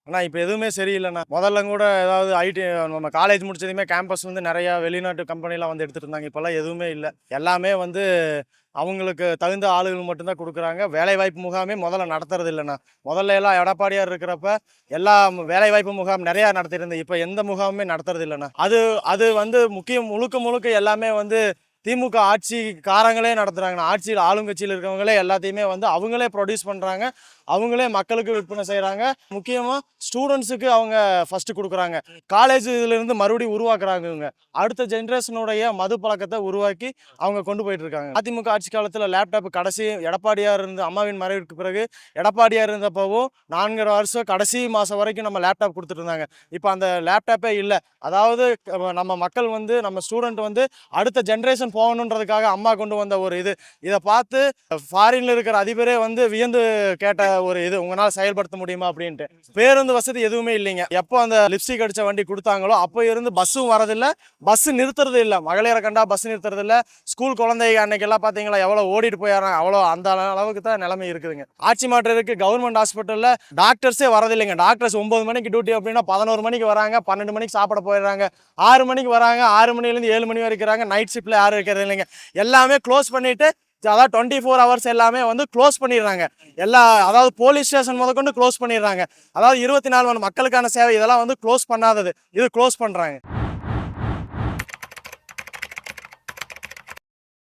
ஆனா இப்ப எதுவுமே சரியில்லண்ணா. முதல்ல கூட ஏதாவது ஐடி நம்ம காலேஜ் முடிச்சதுமே கேம்பஸ் வந்து நெறைய வெளிநாட்டு கம்பெனிலாம் வந்து எடுத்துட்டு இருந்தாங்க. இப்பல்லாம் எதுவுமே இல்ல. எல்லாமே வந்து அவங்களுக்கு தகுந்த ஆளுகள் மட்டும் தான் குடுக்குறாங்க. வேலைவாய்ப்பு முகாமே முதல்ல நடத்துறது இல்லண்ணா. முதல்ல எல்லாம் எடப்பாடியார் இருக்கிறப்ப எல்லா வேலைவாய்ப்பு முகாம் நெறையா நடத்திட்டு இப்ப எந்த முகாமுமே நடத்துறது இல்லண்ணா. அது அது வந்து முழுக்க முழுக்க எல்லாமே வந்து திமுக ஆட்சிக்காரங்களே நடத்துறாங்கண்ணா. ஆட்சியில் ஆளுங்கட்சியில் இருக்கவங்களே எல்லாத்தையுமே வந்து அவங்களே ப்ரொடியூஸ் பண்றாங்க. அவங்களே மக்களுக்கு விற்பனை செய்றாங்க. முக்கியமா ஸ்டூடண்ட்ஸுக்கு அவங்க ஃபர்ஸ்ட் குடுக்குறாங்க. காலேஜ் இதிலிருந்து மறுபடியும் உருவாக்குறாங்க இவங்க. அடுத்த ஜெனரேஷனுடைய மது பழக்கத்தை உருவாக்கி அவங்க கொண்டு போயிட்டு இருக்காங்க. அதிமுக ஆட்சி காலத்துல லேப்டாப் கடைசி எடப்பாடியார் இருந்த அம்மாவின் மறைவுக்கு பிறகு எடப்பாடியார் இருந்தப்பவும் 4 வருஷம் கடைசி மாசம் வரைக்கும் நம்ம லேப்டாப் கொடுத்துட்டு இருந்தாங்க. இப்போ அந்த லேப்டாப்பே இல்ல. அதாவது நம்ம மக்கள் வந்து நம்ம ஸ்டூடெண்ட் வந்து அடுத்த ஜெனரேஷன் போகணுன்றதுக்காக அம்மா கொண்டு வந்த ஒரு இது. இதை பார்த்து ஃபாரின்ல இருக்கிற அதிபரே வந்து வியந்து கேட்ட ஒரு இது, உங்களால செயல்படுத்த முடியுமா அப்படின்ட்டு. பேருந்து வசதி எதுவுமே இல்லைங்க. எப்போ அந்த லிப்ஸ்டிக் அடிச்ச வண்டி கொடுத்தாங்களோ அப்போ இருந்து பஸ்ஸும் வரதில்ல, பஸ் நிறுத்துறது இல்லை. மகளிரை கண்டா பஸ் நிறுத்துறது இல்லை. ஸ்கூல் குழந்தைங்க அன்னைக்கெல்லாம் பார்த்தீங்களா எவ்வளோ ஓடிட்டு போயிடறாங்க. அவ்வளோ அந்த அளவுக்கு தான் நிலைமை இருக்குதுங்க. ஆட்சி மாற்றம் இருக்கு. கவர்மெண்ட் ஹாஸ்பிட்டலில் டாக்டர்ஸே வரதில்லைங்க. டாக்டர்ஸ் 9 மணிக்கு டியூட்டி அப்படின்னா 11 மணிக்கு வராங்க, 12 மணிக்கு சாப்பிட போயிடுறாங்க, 6 மணிக்கு வராங்க, 6 மணிலேருந்து 7 மணி வரைக்கிறாங்க. நைட் ஷிஃப்ட்ல யாரும் இருக்கிறது இல்லைங்க. எல்லாமே க்ளோஸ் பண்ணிட்டு அதாவது 24 ஹவர்ஸ் எல்லாமே வந்து க்ளோஸ் பண்ணிடுறாங்க. அதாவது போலீஸ் ஸ்டேஷன் முதற்கொண்டு க்ளோஸ் பண்ணிடுறாங்க. அதாவது 24 மணி மக்களுக்கான சேவை இதெல்லாம் வந்து க்ளோஸ் பண்ணாதது, இது க்ளோஸ் பண்றாங்க.